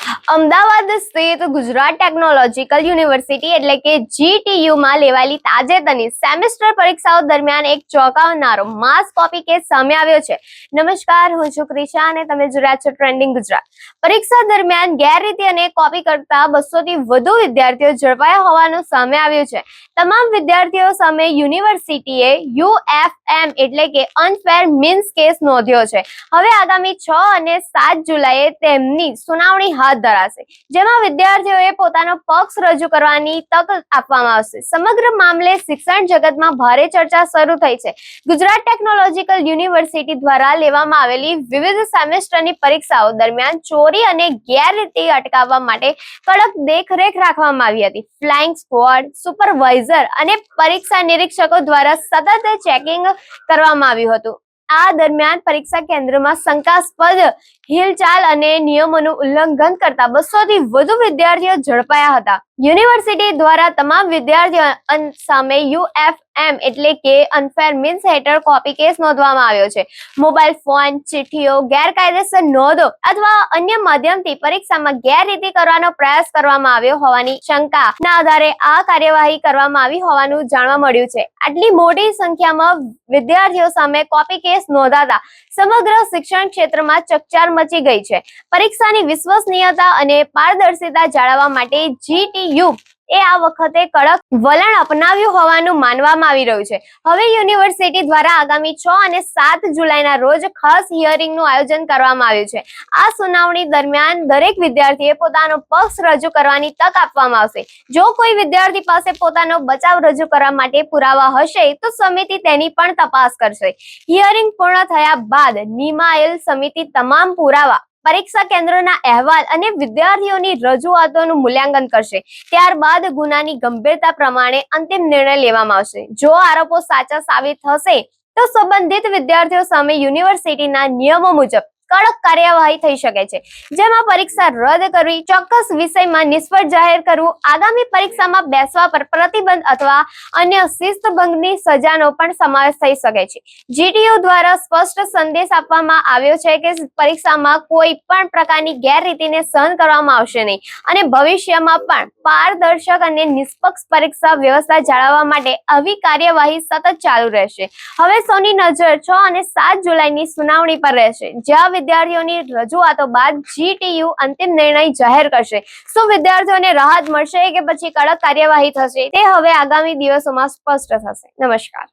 અમદાવાદ સ્થિત Gujarat technological university એટલે કે GTU માં લેવાયેલી તાજેતરની સેમેસ્ટર પરીક્ષાઓ દરમિયાન એક ચોંકાવનારો માસ કોપી કેસ સામે આવ્યો છે. નમસ્કાર, હું છું ક્રિશા અને તમે જોઈ રહ્યા છો ટ્રેન્ડિંગ ગુજરાત. પરીક્ષા દરમિયાન ગેરરીતિ અને કોપી કરતા 200 થી વધુ વિદ્યાર્થીઓ ઝડપાયા હોવાનું સામે આવ્યું છે. તમામ વિદ્યાર્થીઓ સામે યુનિવર્સિટીએ UFM એટલે કે અનફેર મીન્સ કેસ નોંધ્યો છે. હવે આગામી 6 અને 7 જુલાઈએ તેમની સુનાવણી હાથ ધરાશે, જેમાં વિદ્યાર્થીઓએ પોતાનો પક્ષ રજૂ કરવાની તક આપવામાં આવશે. સમગ્ર મામલે શિક્ષણ જગતમાં ભારે ચર્ચા શરૂ થઈ છે. ગુજરાત ટેકનોલોજીકલ યુનિવર્સિટી દ્વારા લેવામાં આવેલી વિવિધ સેમેસ્ટરની પરીક્ષાઓ દરમિયાન ચોરી અને ગેરરીતિ અટકાવવા માટે કડક દેખરેખ રાખવામાં આવી હતી. ફ્લાઇંગ સ્ક્વોડ, સુપરવાઇઝર અને પરીક્ષા નિરીક્ષકો દ્વારા સતત ચેકિંગ કરવામાં આવ્યું હતું. આ દરમિયાન પરીક્ષા કેન્દ્રમાં શંકાસ્પદ હિલચાલ અને નિયમોનું ઉલ્લંઘન કરતા 200 થી વધુ વિદ્યાર્થીઓ ઝડપાયા હતા. યુનિવર્સિટી દ્વારા તમામ વિદ્યાર્થીઓ સામે UFM એટલે કે અનફેર મીન્સ હેઠળ કોપી કેસ નોંધવામાં આવ્યો છે. મોબાઈલ ફોન, ચિઠ્ઠીઓ, ગેરકાયદેસર નોંધો અથવા અન્ય માધ્યમથી પરીક્ષામાં ગેરરીતિ કરવાનો પ્રયાસ કરવામાં આવ્યો હોવાની શંકાના આધારે આ કાર્યવાહી કરવામાં આવી હોવાનું જાણવા મળ્યું છે. આટલી મોટી સંખ્યામાં વિદ્યાર્થીઓ સામે કોપી કેસ નોંધાતા સમગ્ર શિક્ષણ ક્ષેત્રમાં ચકચાર મચી ગઈ છે. પરીક્ષાની વિશ્વસનીયતા અને પારદર્શિતા જાળવવા માટે GTU આ વખતે કડક વલણ અપનાવ્યું હોવાનું માનવામાં આવી રહ્યું છે. હવે યુનિવર્સિટી દ્વારા આગામી 6 અને 7 જુલાઈના રોજ ખાસ હિયરિંગનું આયોજન કરવામાં આવ્યું છે. આ સુનાવણી દરમિયાન દરેક વિદ્યાર્થીએ પોતાનો પક્ષ રજૂ કરવાની તક આપવામાં આવશે. જો કોઈ વિદ્યાર્થી પાસે પોતાનો બચાવ રજૂ કરવા માટે પુરાવા હશે તો સમિતિ તેની પણ તપાસ કરશે. હિયરિંગ પૂર્ણ થયા બાદ નિમાયેલ સમિતિ તમામ પુરાવા, પરીક્ષા કેન્દ્રના અહેવાલ અને વિદ્યાર્થીઓની રજૂઆતોનું મૂલ્યાંકન કરશે. ત્યારબાદ ગુનાની ગંભીરતા પ્રમાણે અંતિમ નિર્ણય લેવામાં આવશે. જો આરોપો સાચા સાબિત થશે તો સંબંધિત વિદ્યાર્થીઓ સામે યુનિવર્સિટીના નિયમો મુજબ કડક કાર્યવાહી થઈ શકે છે, જેમાં પરીક્ષા રદ કરવી, ચોક્કસ વિષયમાં નિષ્ફળ જાહેર કરવું, આગામી પરીક્ષામાં બેસવા પર પ્રતિબંધ અથવા અન્ય શિસ્તભંગની સજાનો પણ સમાવેશ થઈ શકે છે. GTU દ્વારા સ્પષ્ટ સંદેશ આપવામાં આવ્યો છે કે પરીક્ષામાં કોઈ પણ પ્રકારની ગેરરીતિને સહન કરવામાં આવશે નહીં અને ભવિષ્યમાં પણ પારદર્શક અને નિષ્પક્ષ પરીક્ષા વ્યવસ્થા જાળવવા માટે આવી કાર્યવાહી સતત ચાલુ રહેશે. હવે સૌની નજર 6 અને 7 જુલાઈની સુનાવણી પર રહેશે, જ્યાં વિદ્યાર્થીઓની રજૂઆતો બાદ GTU અંતિમ નિર્ણય જાહેર કરશે. શું વિદ્યાર્થીઓને રાહત મળશે કે પછી કડક કાર્યવાહી થશે તે હવે આગામી દિવસોમાં સ્પષ્ટ થશે. નમસ્કાર.